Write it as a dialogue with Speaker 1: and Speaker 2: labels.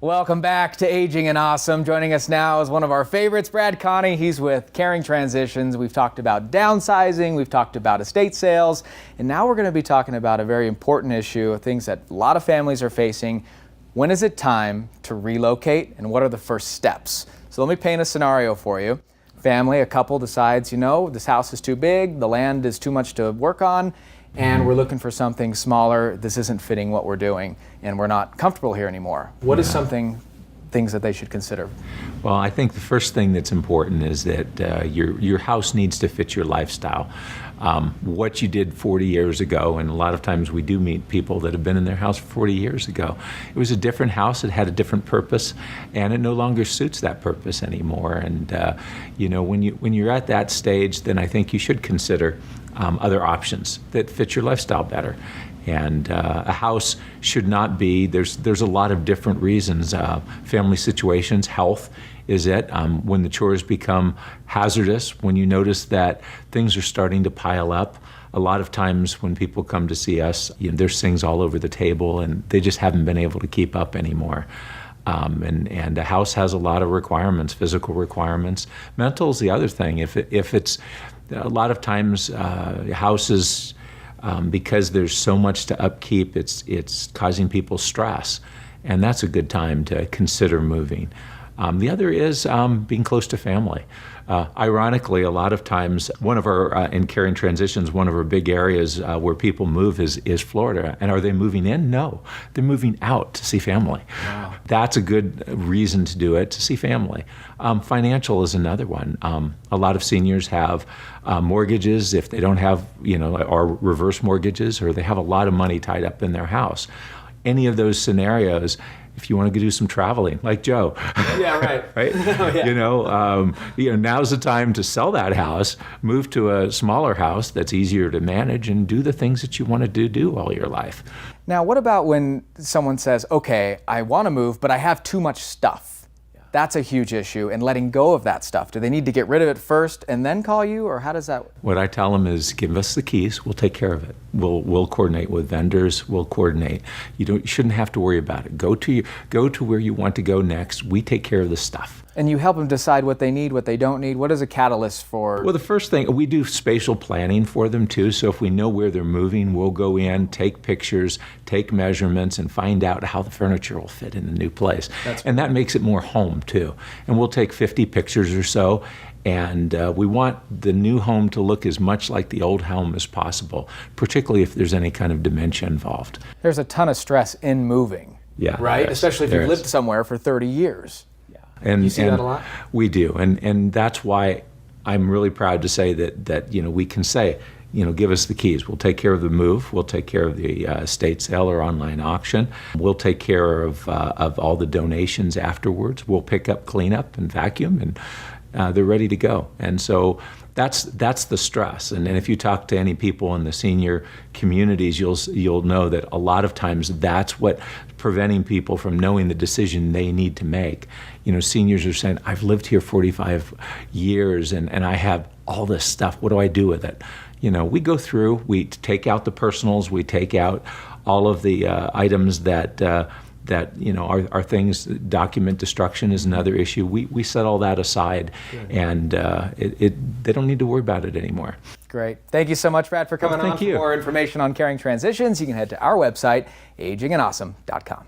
Speaker 1: Welcome back to Aging and Awesome. Joining us now is one of our favorites, Brad Connie. He's with Caring Transitions. We've talked about downsizing, we've talked about estate sales, and now we're going to be talking about a very important issue, things that a lot of families are facing. When is it time to relocate, and what are the first steps? So let me paint a scenario for you. Family, a couple decides, this house is too big, the land is too much to work on, and we're looking for something smaller. This isn't fitting what we're doing, and we're not comfortable here anymore. What is things that they should consider?
Speaker 2: Well, I think the first thing that's important is that your house needs to fit your lifestyle. What you did 40 years ago, and a lot of times we do meet people that have been in their house 40 years ago. It was a different house, it had a different purpose, and it no longer suits that purpose anymore. And when you're at that stage, then I think you should consider other options that fit your lifestyle better. And a house should not be, there's a lot of different reasons. Family situations, health is it. When the chores become hazardous, when you notice that things are starting to pile up, a lot of times when people come to see us, there's things all over the table and they just haven't been able to keep up anymore. And a house has a lot of requirements, physical requirements. Mental is the other thing. If it's a lot of times houses, because there's so much to upkeep, it's causing people stress, and that's a good time to consider moving. The other is being close to family. Ironically, a lot of times, one of our, in Caring Transitions, one of our big areas where people move is Florida. And are they moving in? No, they're moving out to see family. Wow. That's a good reason to do it, to see family. Financial is another one. A lot of seniors have mortgages, if they don't have, or reverse mortgages, or they have a lot of money tied up in their house. Any of those scenarios, if you want to do some traveling, like Joe.
Speaker 1: Yeah, right.
Speaker 2: Right? Oh, yeah. Now's the time to sell that house, move to a smaller house that's easier to manage, and do the things that you want to do all your life.
Speaker 1: Now, what about when someone says, okay, I want to move, but I have too much stuff? That's a huge issue, and letting go of that stuff. Do they need to get rid of it first and then call you, or how does that work?
Speaker 2: What I tell them is, give us the keys, we'll take care of it. We'll coordinate with vendors, we'll coordinate. You shouldn't have to worry about it. Go to where you want to go next. We take care of the stuff.
Speaker 1: And you help them decide what they need, what they don't need. What is a catalyst for?
Speaker 2: Well, the first thing, we do spatial planning for them too. So if we know where they're moving, we'll go in, take pictures, take measurements, and find out how the furniture will fit in the new place. And that makes it more home too. And we'll take 50 pictures or so. And we want the new home to look as much like the old home as possible, particularly if there's any kind of dementia involved.
Speaker 1: There's a ton of stress in moving, right? Especially if you've lived somewhere for 30 years.
Speaker 2: And
Speaker 1: you see that a lot?
Speaker 2: We do, and that's why I'm really proud to say that we can say, give us the keys. We'll take care of the move. We'll take care of the estate sale or online auction. We'll take care of all the donations afterwards. We'll pick up, clean up, and vacuum, and they're ready to go. And so that's the stress. And if you talk to any people in the senior communities, you'll know that a lot of times that's what preventing people from knowing the decision they need to make. Seniors are saying, I've lived here 45 years and I have all this stuff. What do I do with it? We go through, we take out the personals, we take out all of the items that are things. Document destruction is another issue. We set all that aside, and they don't need to worry about it anymore.
Speaker 1: Great. Thank you so much, Brad, for coming on.
Speaker 2: Thank you.
Speaker 1: For more information on Caring Transitions, you can head to our website, agingandawesome.com.